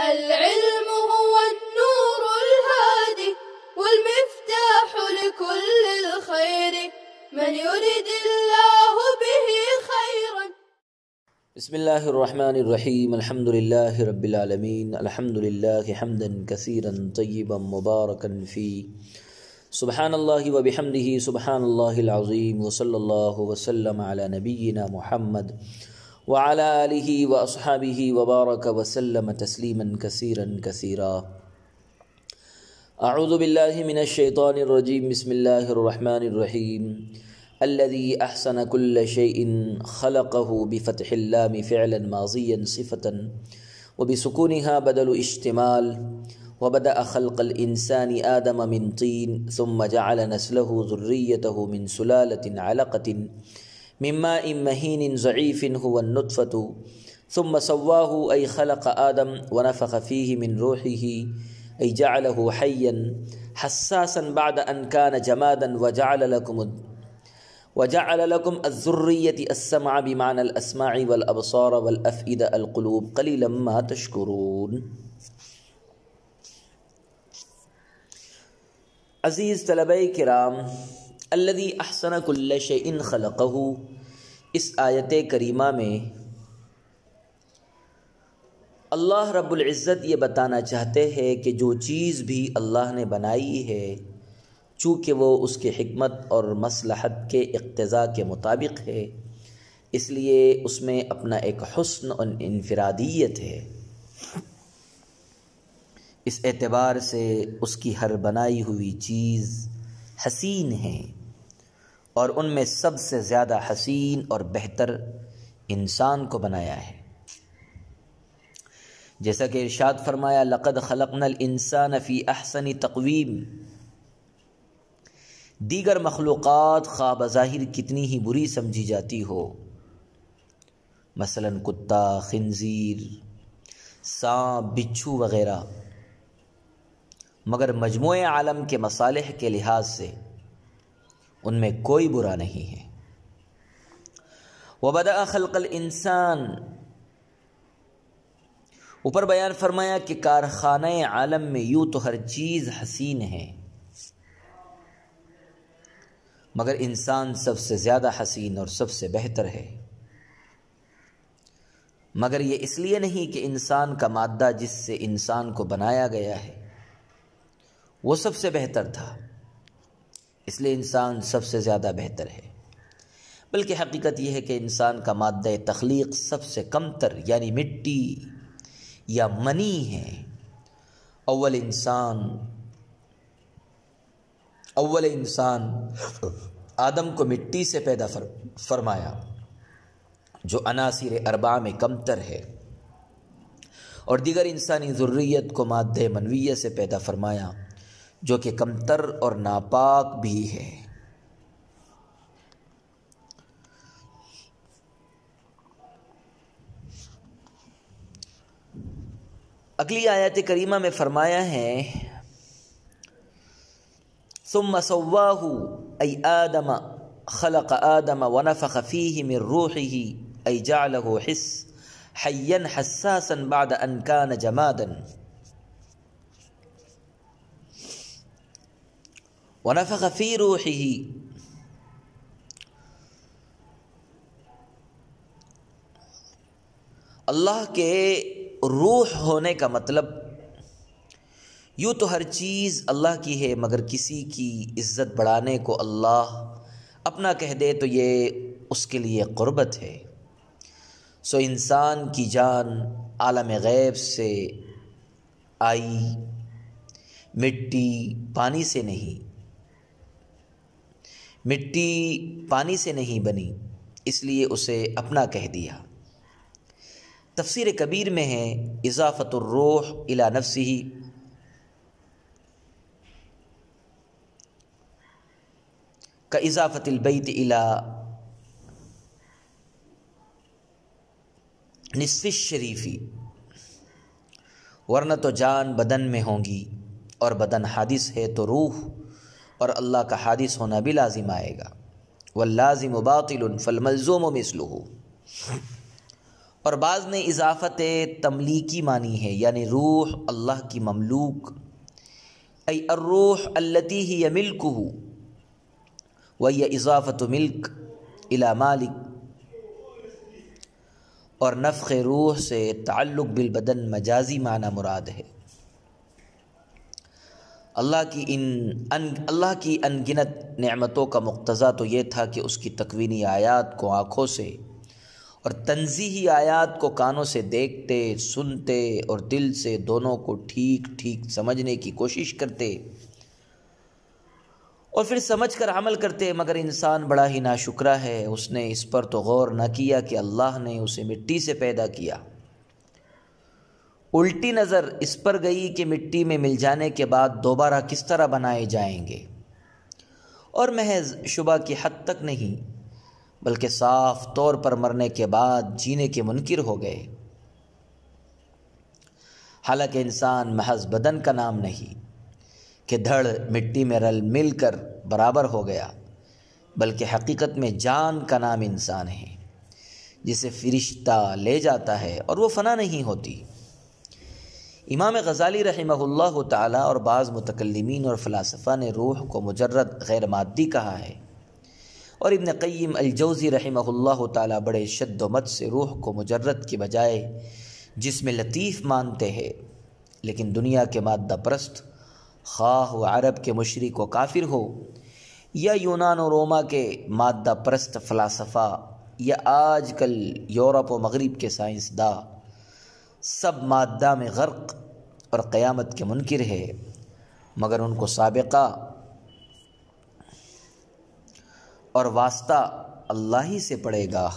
العلم هو النور الهادي والمفتاح لكل الخير من يرد الله به خيرا. بسم اللہ الرحمن الرحیم. الحمد للہ رب العالمین. الحمد للہ حمدا کثیرا طیبا مبارکا فی. سبحان اللہ وبحمدہ سبحان اللہ العظیم. وصلی اللہ وسلم علی نبینا محمد وعلی آلہ واصحابہ وبارک وسلم تسلیما کثیرا کثیرا. اعوذ باللہ من الشیطان الرجیم. بسم اللہ الرحمن الرحیم. الذي أحسن كل شيء خلقه بفتح اللام فعلا ماضيا صفة وبسكونها بدل اشتمال. وبدأ خلق الإنسان آدم من طين ثم جعل نسله ذريته من سلالة علقة من ماء مهين ضعيف هو النطفة ثم سواه أي خلق آدم ونفخ فيه من روحه أي جعله حيا حساسا بعد أن كان جمادا وجعل لكم الذرية السمع بمعنى الأسماع والأبصار والأفئدة القلوب قليلا ما تشكرون. عزیز طلبہ کرام، الذي احسن كل شيء خلقه، اس آیت کریمہ میں اللہ رب العزت یہ بتانا چاہتے ہیں کہ جو چیز بھی اللہ نے بنائی ہے، چونکہ وہ اس کے حکمت اور مصلحت کے اقتضاء کے مطابق ہے، اس لیے اس میں اپنا ایک حسن اور انفرادیت ہے. اس اعتبار سے اس کی ہر بنائی ہوئی چیز حسین ہے، اور ان میں سب سے زیادہ حسین اور بہتر انسان کو بنایا ہے. جیسا کہ ارشاد فرمایا لقد خلقنا الانسان فی احسن تقویم. دیگر مخلوقات خواہ بظاہر کتنی ہی بری سمجھی جاتی ہو، مثلا کتا، خنزیر، سانپ، بچھو وغیرہ، مگر مجموع عالم کے مصالح کے لحاظ سے ان میں کوئی برا نہیں ہے. وبدأ خلق الانسان، اوپر بیان فرمایا کہ کارخانہ عالم میں یوں تو ہر چیز حسین ہے، مگر انسان سب سے زیادہ حسین اور سب سے بہتر ہے. مگر یہ اس لیے نہیں کہ انسان کا مادہ جس سے انسان کو بنایا گیا ہے وہ سب سے بہتر تھا، اس لیے انسان سب سے زیادہ بہتر ہے، بلکہ حقیقت یہ ہے کہ انسان کا مادہ تخلیق سب سے کمتر یعنی مٹی یا منی ہے. اول انسان آدم کو مٹی سے پیدا فرمایا جو عناصر اربعہ میں کمتر ہے، اور دیگر انسانی ذریت کو مادہ منویہ سے پیدا فرمایا جو کہ کمتر اور ناپاک بھی ہے. اگلی آیت کریمہ میں فرمایا ہے ثم سواه أي آدم خلق آدم ونفخ فيه من روحه أي جعله حيا حساسا بعد أن كان جمادا ونفخ في روحه. اللہ کے روح ہونے کا مطلب یوں تو ہر چیز اللہ کی ہے، مگر کسی کی عزت بڑھانے کو اللہ اپنا کہہ دے تو یہ اس کے لیے قربت ہے. سو انسان کی جان عالم غیب سے آئی، مٹی پانی سے نہیں بنی، اس لیے اسے اپنا کہہ دیا. تفسیر کبیر میں ہے اضافت الروح الی نفسہ کاضافت البیت الی نصف الشریفی. ورنہ تو جان بدن میں ہوں گی، اور بدن حادث ہے تو روح اور اللہ کا حادث ہونا بھی لازم آئے گا. واللازم باطل فالملزوم مثلہ. اور بعض نے اضافت تملیکی مانی ہے، یعنی روح اللہ کی مملوک، ای الروح التی ہی ملکہ، وہی اضافت ملک الی مالک، اور نفخ روح سے تعلق بالبدن مجازی معنی مراد ہے۔ اللہ کی انگنت نعمتوں کا مقتضا تو یہ تھا کہ اس کی تکوینی آیات کو آنکھوں سے اور تنزیہی آیات کو کانوں سے دیکھتے، سنتے اور دل سے دونوں کو ٹھیک ٹھیک سمجھنے کی کوشش کرتے اور پھر سمجھ کر عمل کرتے، مگر انسان بڑا ہی ناشکرا ہے، اس نے اس پر تو غور نہ کیا کہ اللہ نے اسے مٹی سے پیدا کیا۔ الٹی نظر اس پر گئی کہ مٹی میں مل جانے کے بعد دوبارہ کس طرح بنائے جائیں گے، اور محض شبہ کی حد تک نہیں بلکہ صاف طور پر مرنے کے بعد جینے کے منکر ہو گئے۔ حالانکہ انسان محض بدن کا نام نہیں کہ دھڑ مٹی میں رل مل کر برابر ہو گیا، بلکہ حقیقت میں جان کا نام انسان ہے، جسے فرشتہ لے جاتا ہے اور وہ فنا نہیں ہوتی۔ امام غزالی رحمہ اللہ تعالی اور بعض متکلمین اور فلاسفہ نے روح کو مجرد غیر مادی کہا ہے، اور ابن قیم الجوزی رحمہ اللہ تعالی بڑے شد و مت سے روح کو مجرد کی بجائے جسم لطیف مانتے ہیں، لیکن دنیا کے مادہ پرست، خواہ و عرب کے مشرک و کافر ہو یا یونان و روما کے مادہ پرست فلاسفہ یا آج کل یورپ و مغرب کے سائنسداں، سب مادہ میں غرق اور قیامت کے منکر ہے، مگر ان کو سابقہ اور واسطہ اللہ ہی سے پڑے گا۔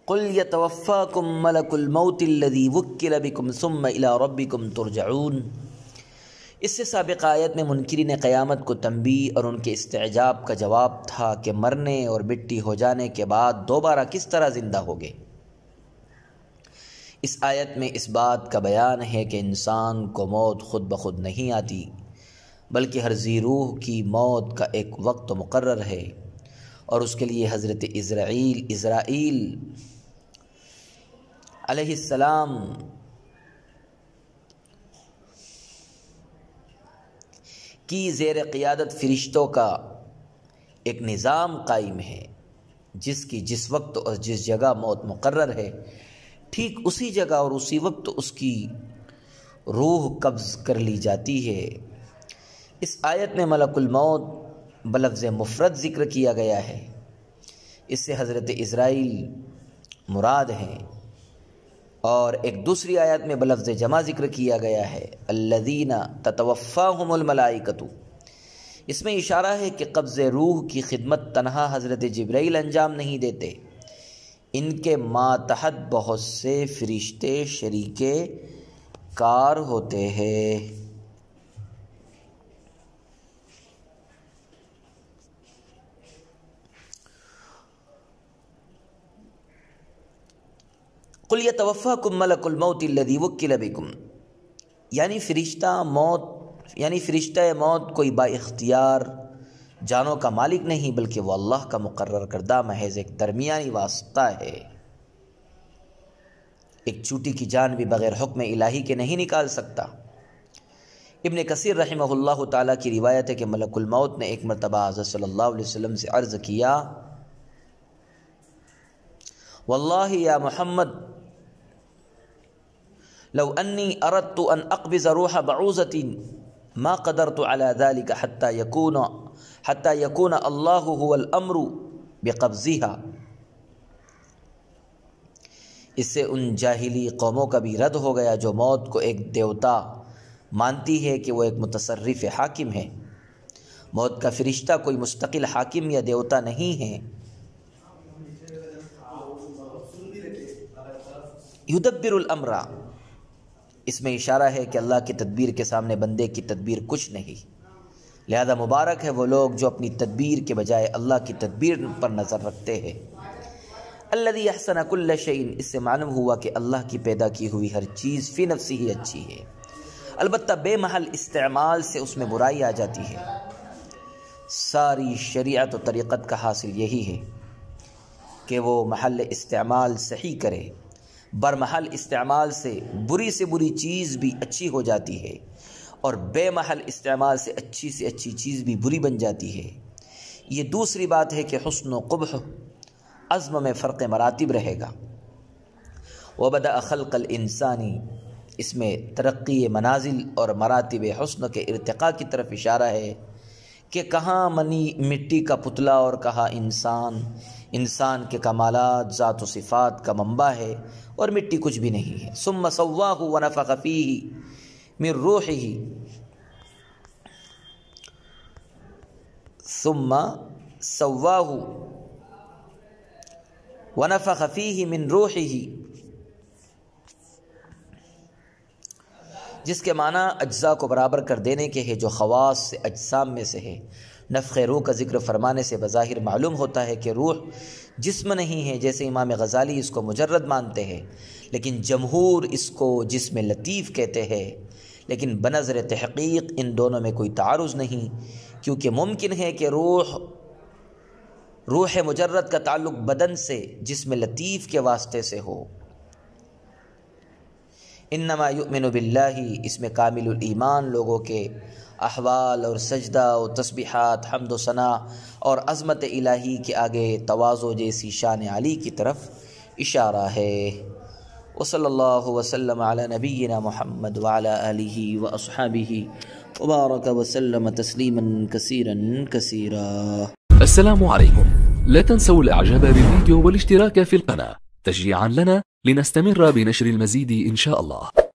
قل یتوفاکم ملک الموت الذی وکل بکم ثم الی ربکم ترجعون۔ اس سے سابقہ آیت میں منکرین قیامت کو تنبیہ اور ان کے استعجاب کا جواب تھا کہ مرنے اور مٹی ہو جانے کے بعد دوبارہ کس طرح زندہ ہوگے۔ اس آیت میں اس بات کا بیان ہے کہ انسان کو موت خود بخود نہیں آتی، بلکہ ہر ذی روح کی موت کا ایک وقت مقرر ہے، اور اس کے لیے حضرت اسرائیل علیہ السلام کی زیر قیادت فرشتوں کا ایک نظام قائم ہے، جس کی جس وقت اور جس جگہ موت مقرر ہے، ٹھیک اسی جگہ اور اسی وقت اس کی روح قبض کر لی جاتی ہے۔ اس آیت میں ملک الموت بلفظ مفرد ذکر کیا گیا ہے، اس سے حضرت اسرائیل مراد ہیں، اور ایک دوسری آیت میں بلفظ جمع ذکر کیا گیا ہے، الذین تتوفاہم الملائکۃ۔ اس میں اشارہ ہے کہ قبض روح کی خدمت تنہا حضرت جبرائیل انجام نہیں دیتے، ان کے ماتحت بہت سے فرشتے شریک کار ہوتے ہیں۔ قل یتوفاکم ملک الموت الذی وکل بکم، یعنی فرشتہ موت کوئی با اختیار جانوں کا مالک نہیں، بلکہ وہ اللہ کا مقرر کردہ محض ایک درمیانی واسطہ ہے۔ ایک چوٹی کی جان بھی بغیر حکم الہی کے نہیں نکال سکتا۔ ابن کثیر رحمہ اللہ تعالیٰ کی روایت ہے کہ ملک الموت نے ایک مرتبہ حضرت صلی اللہ علیہ وسلم سے عرض کیا، واللہ یا محمد لو انی اردت ان اقبض روح بعوضۃ ما قدرت على ذلك حتى يكون الله هو الامر بقبضها۔ اس سے ان جاہلی قوموں کا بھی رد ہو گیا جو موت کو ایک دیوتا مانتی ہے کہ وہ ایک متصرف حاکم ہے۔ موت کا فرشتہ کوئی مستقل حاکم یا دیوتا نہیں ہے۔ یدبر الامر، اس میں اشارہ ہے کہ اللہ کی تدبیر کے سامنے بندے کی تدبیر کچھ نہیں، لہذا مبارک ہے وہ لوگ جو اپنی تدبیر کے بجائے اللہ کی تدبیر پر نظر رکھتے ہیں۔ الذی احسن کل شیء، اس سے معلوم ہوا کہ اللہ کی پیدا کی ہوئی ہر چیز فی نفسی ہی اچھی ہے، البتہ بے محل استعمال سے اس میں برائی آ جاتی ہے۔ ساری شریعت و طریقت کا حاصل یہی ہے کہ وہ محل استعمال صحیح کرے۔ برمحل استعمال سے بری چیز بھی اچھی ہو جاتی ہے، اور بے محل استعمال سے اچھی چیز بھی بری بن جاتی ہے۔ یہ دوسری بات ہے کہ حسن و قبح عزم میں فرق مراتب رہے گا۔ وبدأ خلق الانسانی، اس میں ترقی منازل اور مراتب حسن کے ارتقاء کی طرف اشارہ ہے کہ کہاں مٹی کا پتلا اور کہاں انسان کے کمالات ذات و صفات کا منبع ہے، اور مٹی کچھ بھی نہیں ہے۔ ثم سواہ ونفخ فیہ من روحہ، ثم سواہ ونفخ فیہ من روحہ، جس کے معنی اجزاء کو برابر کر دینے کے ہے، جو خواص سے اجسام میں سے ہے۔ نفخ روح کا ذکر فرمانے سے بظاہر معلوم ہوتا ہے کہ روح جسم نہیں ہے، جیسے امام غزالی اس کو مجرد مانتے ہیں، لیکن جمہور اس کو جسم لطیف کہتے ہیں۔ لیکن بنظر تحقیق ان دونوں میں کوئی تعارض نہیں، کیونکہ ممکن ہے کہ روح مجرد کا تعلق بدن سے جسم لطیف کے واسطے سے ہو۔ انما یؤمن باللہ، اس میں کامل الایمان لوگوں کے احوال اور سجدہ و تسبیحات، حمد و ثنا اور عظمت الہی کے آگے تواضع جیسی شان علی کی طرف اشارہ ہے۔ وصلی اللہ وسلم علی نبینا محمد وعلی آلہ واصحابہ وبارک وسلم تسلیما کثیرا کثیرا۔ السلام عليكم، لا تنسوا الاعجاب بالفيديو والاشتراك في القناة تشجيعا لنا لنستمر بنشر المزيد إن شاء الله.